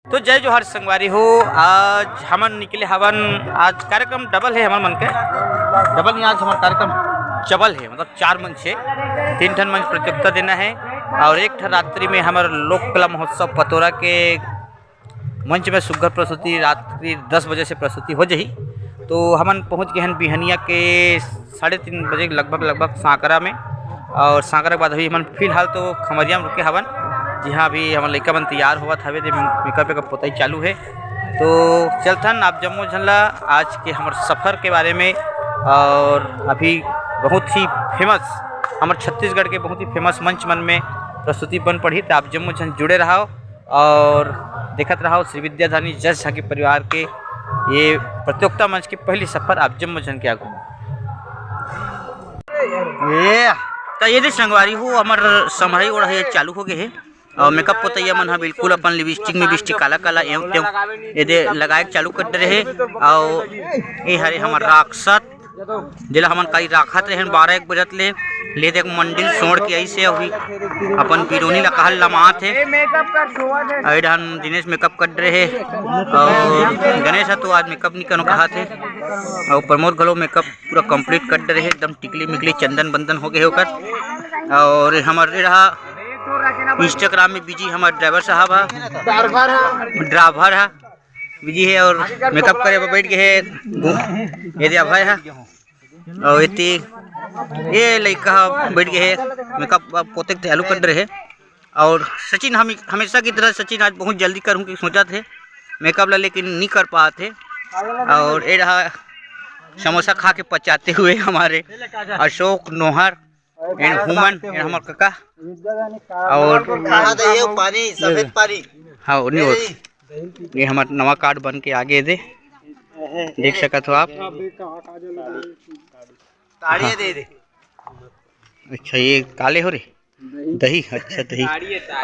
तो जय जोहार संगवारी हो। आज हमन निकले हवन। आज कार्यक्रम डबल है हमार मन के डबल नहीं, आज हमारा कार्यक्रम चबल है, मतलब 4 मंच है, 3 ठन मंच प्रतियोगिता देना है और एक ठन रात्रि में हमारे लोक कला महोत्सव पतोरा के मंच में सुग्घर प्रस्तुति रात्रि 10 बजे से प्रस्तुति हो जाही। तो हमन पहुंच गए हैं बिहनिया के 3:30 बजे लगभग सांकरा में, और सांकरा के बाद अभी हमन फिलहाल तो खमरिया में रुके हवन, जहाँ अभी हमारे लड़का मन तैयार हुआ था, मेकअप का पोताई चालू है। तो चलथन आप जम्मू झल्ला आज के हमारे सफ़र के बारे में, और अभी बहुत ही फेमस हमारे छत्तीसगढ़ के बहुत ही फेमस मंच मन में प्रस्तुति बन पड़ी। तो आप जम्मू झन जुड़े रहो और देखत रहो श्री विद्याधनी जज झांकी परिवार के ये प्रतियोगिता मंच की पहली सफ़र आप जम्मू झन के आगू। तो ये संगवारी हो हमार समहरी ओढ़ चालू हो गए है और मेकअप पोतैया मन हा बिल्कुल अपन लिपस्टिक में बिस्टिक काला काला एवं तेव ये लगाए चालू कर रहे और ये हरे हमार राक्षस जिला हमन कई राखत रहे 12-1 बजत ले देख मंडिल सोड़ के ऐसे अभी अपन बिरोनी ला कहल लमात है। ऐडन दिनेश मेकअप कर रहे और गणेश तो आज मेकअप नहीं करो कहा थे और प्रमोद घलो मेकअप पूरा कंप्लीट कर रहे, एकदम टिकली मिकली चंदन बंदन हो गए होकर। और हमारे रहा इंस्टाग्राम में बिजी हमारे ड्राइवर साहब है, ड्राइवर है बिजी है और मेकअप करे बैठ गए है। ये अभय है और ये लड़का बैठ गए है मेकअप पोते चालू कर रहे। और सचिन हम हमेशा की तरह सचिन आज बहुत जल्दी करूँ कि सोचा थे मेकअप ला, लेकिन नहीं कर पाते। और ये रहा समोसा खा के पचाते हुए हमारे अशोक नोहर एंड हुमन एंड हमारे काका और पानी सफेद पानी। हाँ ये हमारा नवा कार्ड बन के आगे दे देख सकते हो आप। हाँ। अच्छा ये काले हो रे दही, अच्छा दही।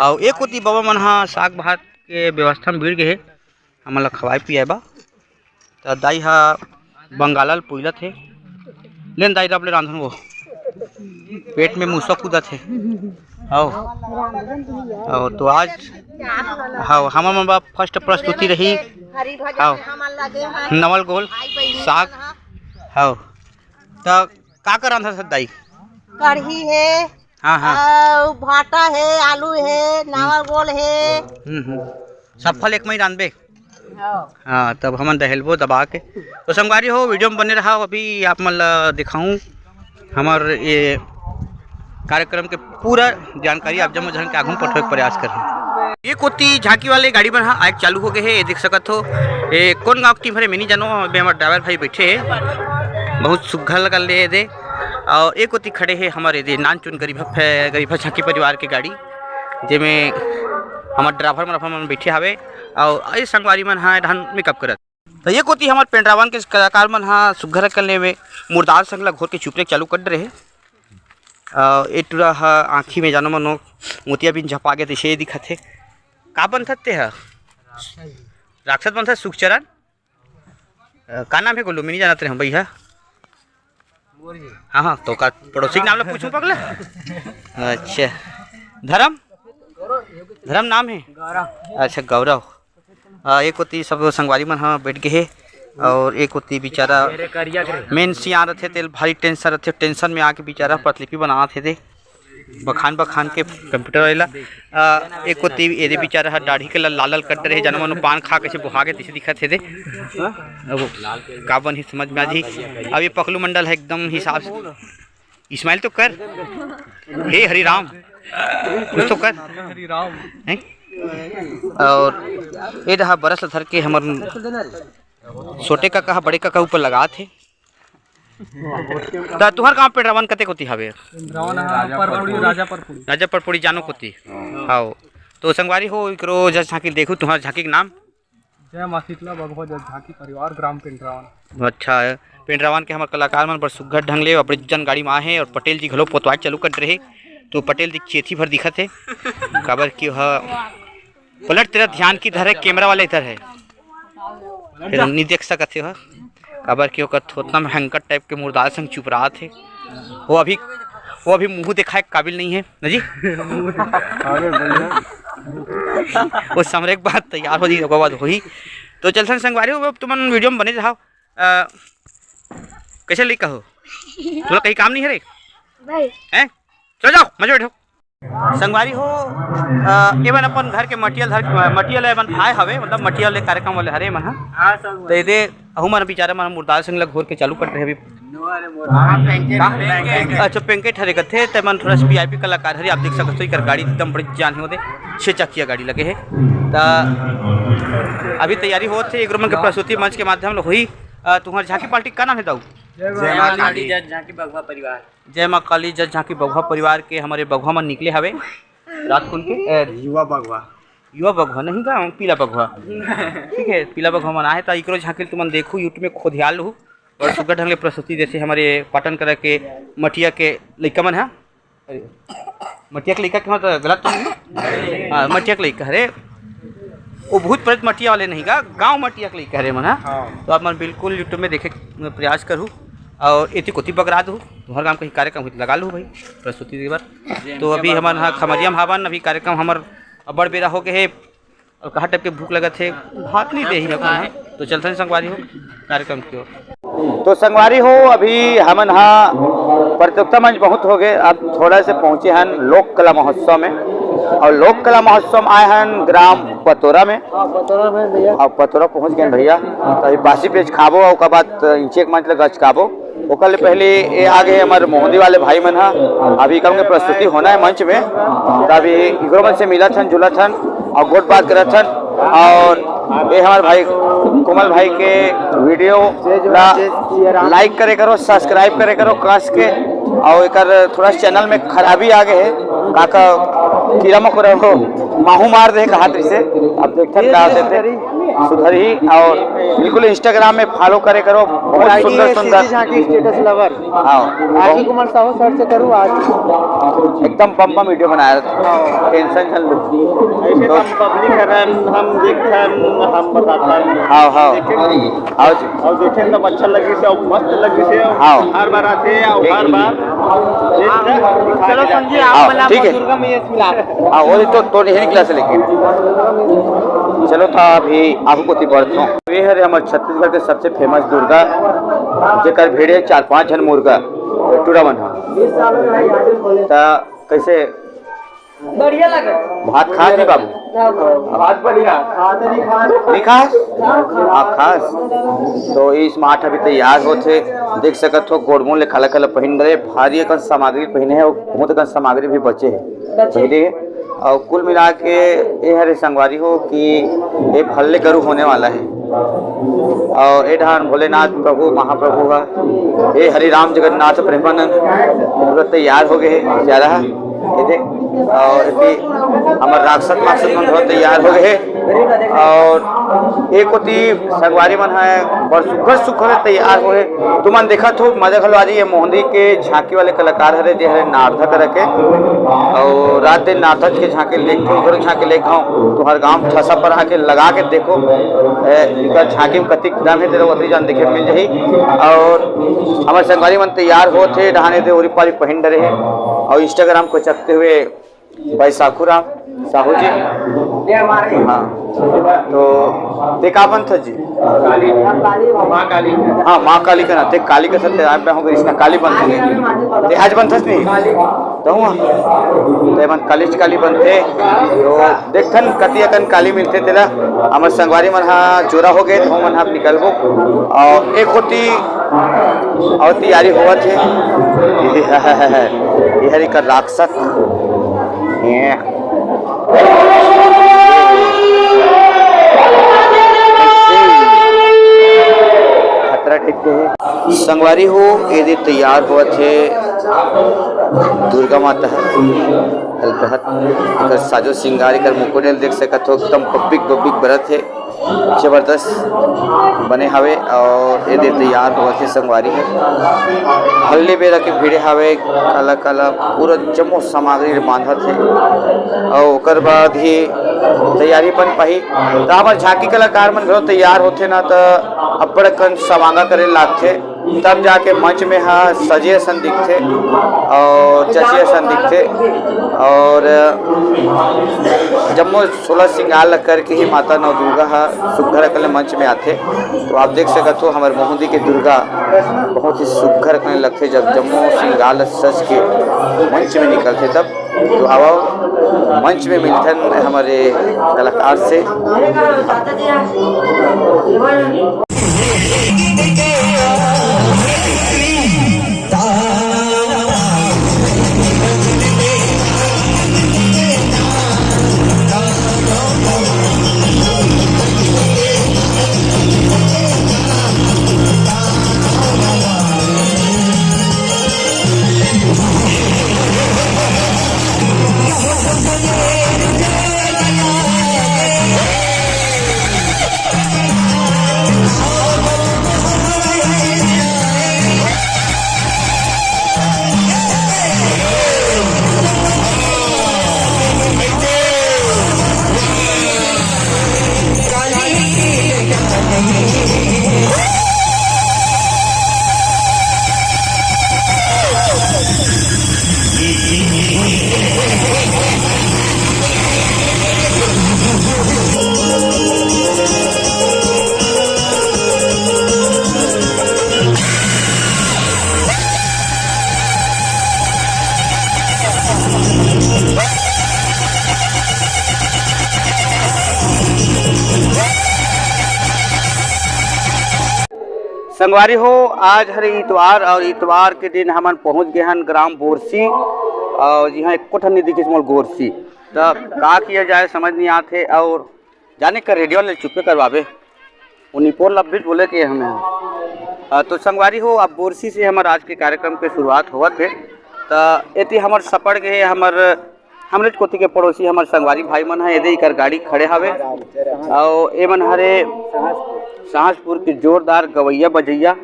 और एक होती बाबा मन हाँ साग भात के व्यवस्था में भीड़ गए हमला खवाए पियाए बा। तो दाई हा बंगालल पुइलत है लेन दाई रब ले रांधन वो पेट में मूसा कूदत है। और तो आज हाँ हमार मन फर्स्ट प्रस्तुति रही नवल गोल साग। हाँ तो का कर रहा था दाई? कढ़ी है, हाँ भाटा है, आलू है, नावल गोल है, सब फल एक में ही रांधबे। हाँ तब हम दहलबो दबा के। तो संगवारी हो वीडियो में बने रहा। अभी आप मन दिखाऊँ हमारे ये कार्यक्रम के पूरा जानकारी आप जम्मू झन के आगू पठे के प्रयास कर रहे। ये कोती झांकी वाले गाड़ी बन हाँ आज चालू हो गए है, ये देख सकत हो। ये कौन गाँव की टीम है मैं नहीं जानो, अभी हमारे ड्राइवर भाई बैठे है बहुत सुघर लगा ले दे। और एक कोती खड़े है हमारे दे नान चुन गरीब झांकी परिवार की गाड़ी जिसमें हमारे ड्राइवर मन बैठे हवे और ये संगवारी मन हाँ धान मेकअप करत। तो ये कोती हमारे पेंड्रावन के कलाकार मन हाँ सुघर करने में मुर्दार संगला घोर के चुपरे चालू कर रहे। एटूरा आँखी में जानो मनो मोतिया बिन झपा गए थे दिखत है। का बनते है राक्षस बनता सुखचरण का नाम है गोलू मैं नहीं जानते हैं भैया। हाँ तो का पड़ोसी के नाम ला पूछूं पगला। अच्छा धर्म नाम है, अच्छा गौरव। एक होती सब संगवारी मन हाँ बैठ गए और एक होती बेचारा मेन सिया रहे तेल भारी टेंशन रहे, टेंशन में आके बेचारा प्रतिलिपि बना थे बखान के कंप्यूटर वाला। एक होती ये बेचारा दाढ़ी के लाल कट रहे जानो मनो पान खा के बुहा के दिखा थे का बन ही समझ में आज ही। अब ये पकलू मंडल है एकदम हिसाब से इस्माइल तो कर हे हरि राम कुछ तो कर है। और ये रहा बरस धर के हमारे छोटे काका बड़े काका ऊपर लगा थे। तुहर गाँव पे रवन कते कोती हवे? राजा परपुड़ी जानो कोती। हाँ तो संगवारी हो इकरो जज झांकी देखू तुम्हारा झांकी के नाम? जय मां शीतला भगवत झांकी परिवार ग्राम पेंड्रावन। अच्छा पेंड्रावन के हमारे कलाकार मन बड़ सुघर ढंग ले बड़े जन गाड़ी में आहे और पटेल जी घलो पोतवाई चालू कर रहे। तो पटेल जी चेथी भर दिखत है काबर की पलट तेरा ध्यान की धर है कैमरा वाला इधर है फिर हम नहीं देख सकते हो काबर की उतना भयंकर टाइप के मुर्दार संग चुप रहा थे। वो अभी मुंह दिखाए काबिल नहीं है ना जी। वो समरे के बाद तैयार हो जी ओकर बाद होही तो चलसन संगवारी हो तुमन वीडियो में बने रहो कैसे लिख कहो थोड़ा कहीं काम नहीं है रे भाई हैं चलो जाओ मजे बैठो संगवारी हो एवन अपन घर के मटियल एवन आए हवे मतलब मटियल कार्यक्रम वाले हरे मन हां तो ये अहू मन बेचारा मन मुर्दार सिंह ला घोर के चालू कर रहे अभी अच्छा पेंकेट हरे कथे ते मन थोड़ा वीआईपी कलाकार हरे आप देख सकते हो कर गाड़ी एकदम बड़ी जान होते 6 चक्किया गाड़ी लगे है ता अभी तैयारी होत है एग्रो मन के प्रस्तुति मंच के माध्यम से हुई तुम्हार झांकी पार्टी का नाम है दाऊ जय मां काली जय झांकी बगवा परिवार जय मां काली जय झांकी बगवा परिवार के हमारे बगवा मन निकले हवे रात कुन के युवा बगवा नहीं का पीला बगवा ठीक है पीला बगवा मन आए तो इकरो झांकी तुमन देखू यूट्यूब में खोदियाल लहू और सुगर ढंग ले प्रस्तुति जैसे हमारे पाटन करा के मटिया के लइका मन है मटिया के लइका के मतलब गलत तो नहीं हाँ मटिया के लइका अरे वो भूत प्रेत मटिया वाले नहीं का गांव मटिया के लइका रे मन है तो आप मन बिल्कुल यूट्यूब में देखे प्रयास करूँ और एति कोती बगरा दू तुम्हारे गाँव कहीं कार्यक्रम लगा लूँ भाई प्रस्तुति के बार तो अभी हमारे यहाँ खमरिया हवन अभी कार्यक्रम हमार बड़ बेरा हो गए है और कहाँ टाइप के भूख लगा थे भात नहीं दे ही है तो चलते संगवारी हो कार्यक्रम की ओर तो संगवारी हो अभी हमन हाँ प्रतियोगिता मंच बहुत हो गए अब थोड़ा से पहुँचे हैं लोक कला महोत्सव में और लोक कला महोत्सव में आए हैं ग्राम पतोरा में और पतोरा पहुँच गए भैया तो अभी बासी पेज खाबो और उसके बाद इंचे मंच लगा खाबो ओकर पहले ये आगे हमारे मोहंदी वाले भाई मन हा अभी कम के प्रस्तुति होना है मंच में तो अभी इगरो मन से मिला थन जुला थन और गोट बात करा थन और ये हमारे भाई कोमल भाई के वीडियो लाइक करे करो सब्सक्राइब करे करो कस के और एक थोड़ा चैनल में खराबी आ गए है काका कीड़ा मकोड़ा को माहू मार दे हाथ से अब देखते क्या होते सुधर ही और बिल्कुल इंस्टाग्राम में फॉलो करे करो बहुत सुंदर सुंदर स्टेटस लवर आखी कुमार साहू सर से करूँ आज एकदम बम बम वीडियो बनाया टेंशन चल तो पब्लिक हम देखन हम बताता हाँ हाँ हाँ जी और देखें तो अच्छा लगी से और मस्त लगी से हाँ हर बार आते हैं और हर बार चलो संजय हाँ, आप बना ठीक है। दुर्गा में ये मिला हाँ वो तो नहीं निकला से लेकिन चलो था अभी आपको ती बढ़ता हूँ ये है हमारे छत्तीसगढ़ के सबसे फेमस दुर्गा जेकर भेड़े 4-5 जन मुर्गा टूरा बन कैसे बढ़िया लगे भात खास नहीं बाबू बात बढ़िया नहीं खास आप खास तो इस माठ अभी तैयार होते देख सकत हो गोड़मों ले काला काला पहन रहे भारी एक सामग्री पहने है और बहुत एक सामग्री भी बचे है पहले और कुल मिला के ये हरे संगवारी हो कि ये भल्ले करू होने वाला है और ये ढान भोलेनाथ प्रभु महाप्रभु का ये हरि राम जगन्नाथ प्रेमानंद पूरा तैयार हो गए जा रहा ये देख और हमारे राक्षस माक्षस मन तैयार हो गए और एक होती संगवारी मन है बड़ सुखर सुखर तैयार हुए तुमन देखा हो मजा खलवारी ये मोहंदी के झांकी वाले कलाकार हरे जे हरे नारधा कर के और रात दिन नारधा के झांके लेख उधर झांके लेख तो हर गांव ठसा पर आके लगा के देखो झांकी में कतिक दाम है तेरे उतरी जान देखे मिल जाही और हमारे संगवारी मन तैयार होते डहाने दे ओरी पारी पहन रहे और इंस्टाग्राम को चकते हुए भाई साखूराम साहू जी हाँ तो देखा पंथ जी माँ काली हाँ माँ काली का नाते काली का सत्य आप हो गई इसका काली बनते ते आज बनथस नहीं तो ते मन कालीच काली बनते तो देखन कति अकन काली मिलते तेरा हमर संगवारी मन हा जोरा हो गए तो मन हा निकलबो और एक होती और तैयारी हुआ थे ये हरी का राक्षस खतरा टिकते है संगवारी हो यदि तैयार हुआ थे दुर्गा माता है साजो सिंगार कर मुकुट देख सकत हो एकदम पब्बिक बरत है जबरदस्त बने हवे और ये तैयार हुआ थे संगवारी है हल्ले बेरा के भिड़े हवे काला काला पूरा जमो सामग्री बांधा थे और ओकर बाद ही तैयारी बन पाही तो हमारे झांकी कलाकार मन घरो तैयार होते ना तो अब्बड़ कन समांगा करे लागथे तब जाके मंच में हाँ सजे सन दिखते और जचे सन दिखते। और जम्मो 16 श्रृंगार करके ही माता नव दुर्गा हा सुघर कले मंच में आते। तो आप देख सकते हो हमारे मोहदी के दुर्गा बहुत ही सुघर करने लगते जब जम्मो श्रृंगार सज के मंच में निकलते तब। तो अब मंच में मिलते हमारे कलाकार से। संगवारी हो आज हर इतवार और इतवार के दिन हमन पहुंच गए हैं ग्राम बोरसी और यहाँ एक कोठन नहीं दिखी गोरसी। तब का किया जाए समझ नहीं आते और जाने का रेडियो ले चुपे करवावे उन्नीपोर लब्बी बोले कि हमें। तो संगवारी हो अब बोरसी से हमारे आज के कार्यक्रम के शुरुआत हुआ थे। तो ये हमार सपड़ गए हमरे कोती के पड़ोसी हमारे संगवारी भाई मन है यदि कर गाड़ी खड़े हवे और ये मन हरे शाहजपुर के जोरदार गवैया बजैया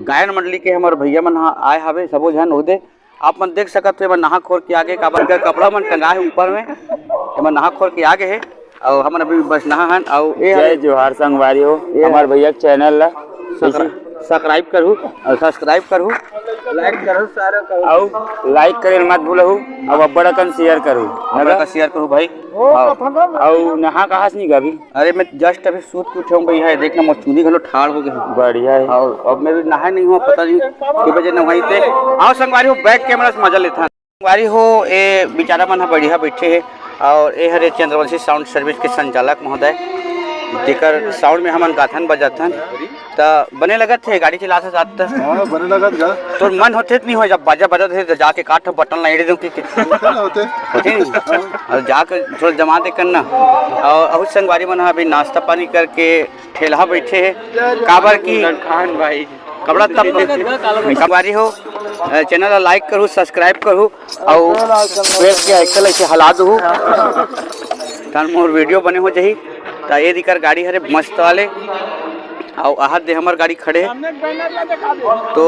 गायन मंडली के हमारे भैया मन आए हवे सबो झन होदे। आप मन देख सकते हो नहा खोर के आगे का बनकर कपड़ा मन टंगा है ऊपर में एमन नहा खोर के आगे है और हमन अभी बस नहा हन। और जय जोहार संगवारी हो हमारे भैया चैनल ला सब्सक्राइब करू और सब्सक्राइब करू लाइक करो सारा करो और लाइक करे मत भूलहु और अब्बड़ कन शेयर करू का शेयर करू भाई। और नहा कहाँ से नहीं गभी? अरे मैं जस्ट अभी सूत के उठा भैया देखना मचूनी घलो ठाड़ हो गए बढ़िया है। और अब मैं भी नहा नहीं हुआ पता नहीं कि बजे नहाई थे। आओ संगवारी हो बैक कैमरा से मजा लेता संगवारी हो ये बेचारा मन बढ़िया बैठे है और ये हरे चंद्रवंशी साउंड सर्विस के संचालक महोदय देकर साउंड में हमन गाथन बजाथन तो बने लगत थे गाड़ी चला से जात बने लगत गा तो मन होते नहीं हो जब बाजा बजत है तो जाके काट बटन ला एड़े दूं कि होते नहीं और जाकर थोड़ा जमा दे करना। और अहुत संगवारी मन अभी नाश्ता पानी करके ठेला बैठे है काबर की खान भाई कपड़ा तब संगवारी हो चैनल लाइक करूँ सब्सक्राइब करूँ और प्रेस के आइकन ऐसे हला दूँ तन मोर वीडियो बने हो जाही। तो ये दिकर गाड़ी हरे मस्त वाले और आहत दे हमार गाड़ी खड़े तो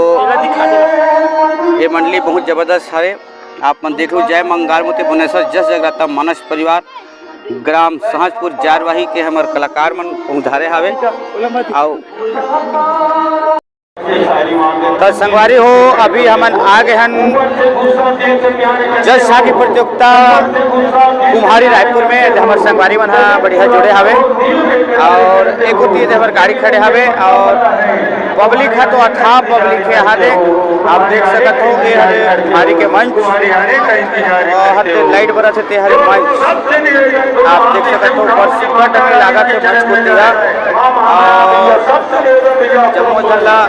ये मंडली बहुत जबरदस्त हरे। आप मन देख लो जय मंगार मोती भुवनेश्वर जस जगराता मानस परिवार ग्राम शाहजपुर जारवाही के हमार कलाकार मन उधारे हवे। और तो संगवारी हो अभी हमन आ गए हन जज शाह की प्रतियोगिता कुम्हारी रायपुर में हमारे संगवारी मन बढ़िया जोड़े हवे और एक होती है हमारे गाड़ी खड़े हवे और पब्लिक है तो अथाह पब्लिक है यहाँ दे आप देख सकते हो ये हरे कुम्हारी के मंच और लाइट बरस है हरे मंच आप देख सकते हो ऊपर लागत है मंच को दिया और जम्मू जिला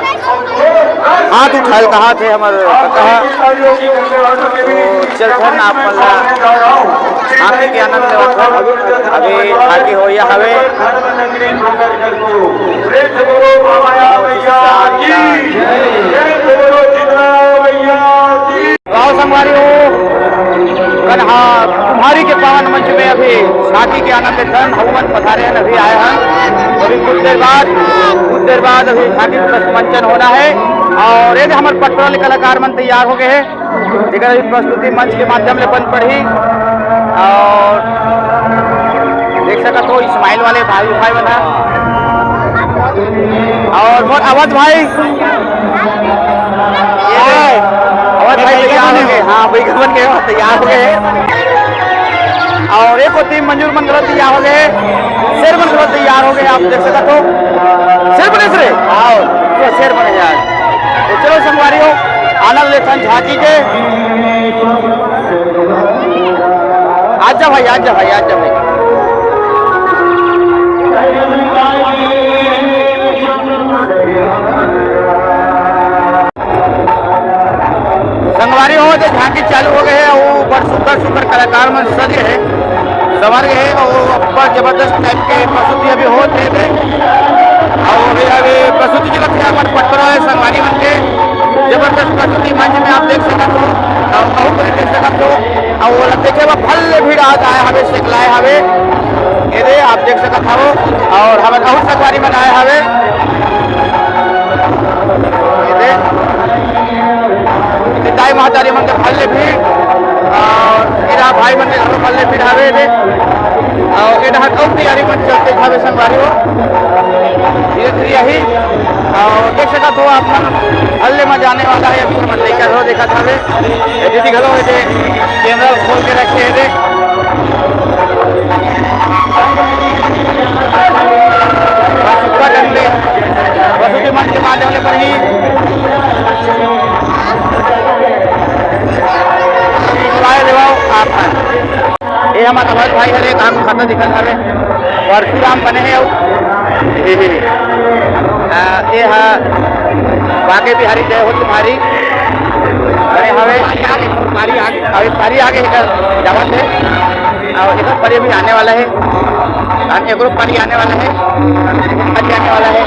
हाथ उठाए कहा थे हमारे कहा तो चलथन आप आँखी के आनंद अभी आगे हो या हवे गाँव संगवारी हो कन्हा कुम्हारी के पावन मंच में अभी शादी के आनंद धन हवन पधारे अभी आए हैं। अभी कुछ देर बाद अभी शादी मंचन होना है और ये हमारे पटवाले कलाकार मन तैयार हो गए हैं जिधर अभी प्रस्तुति मंच के माध्यम से बन पड़ी और देख सकते हो इस्माइल वाले भाई बना और मोर अवध भाई और भाई तैयार हो गए, हाँ बैगन बन गए और तैयार हो गए। और एक और टीम मंजूर बन कर तैयार हो गए, शेर बन कर तैयार हो गए। आप देख सकते हो शेर बने से आओ तो शेर बने यार। तो चलो संगवारी हो आनंद लेथन झांकी के। आजा भाई आजा भाई आजा भाई। संगवारी हो जो झांकी चालू हो गए है वो बड़ सुंदर सुंदर कलाकार में सजे है सवर गए और ऊपर जबरदस्त टाइप के प्रस्तुति अभी होते थे। और अभी प्रस्तुति जगत से अपन पटरा है संगवारी मन के जबरदस्त प्रस्तुति मंच में आप देख सकते हो और देख सकते हो। और वो देखे वो फल भीड़ आज आए हवे सेकलाए हवे ये आप देख सकते हो। और हम बहुत संगवारी में आए हवे दाई महादारी मन के फल भीड़ और इधर भाई मन के घर फल भीड़ हवे थे। और इधर कौन तैयारी मन चलते हवे संगवारी हो धीरे धीरे यही। और देख सकते हो आप हल्ले में जाने वाला है अभी मन लेकर हो देखा था दीदी घलो कैमरा खोल के रखे थे। प्रस्तुति मंच के माध्यम पर ही ये हमारा अमर भाई हरे काम खाता दिखल हवे परशुराम बने हैं। ये बाके बिहारी जय हो तुम्हारी बने हवे पारी आगे जवान है। और एक पर भी आने वाला है एक ग्रुप पारी आने वाला है आने वाला है।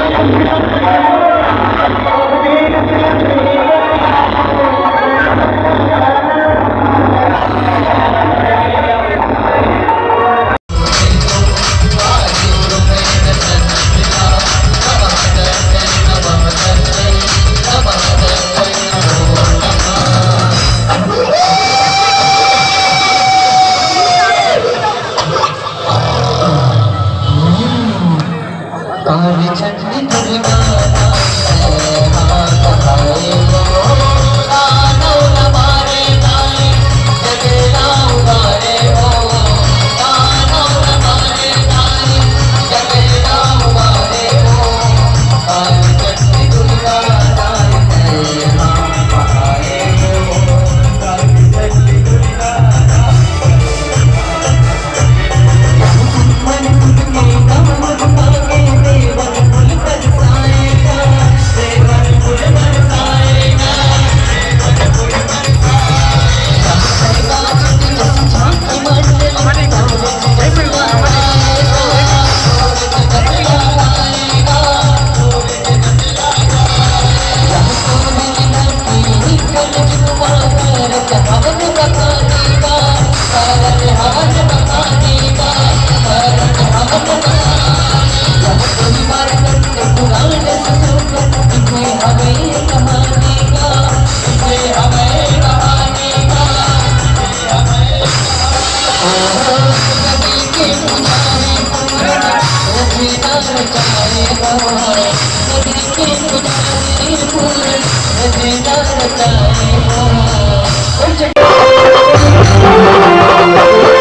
Thank you.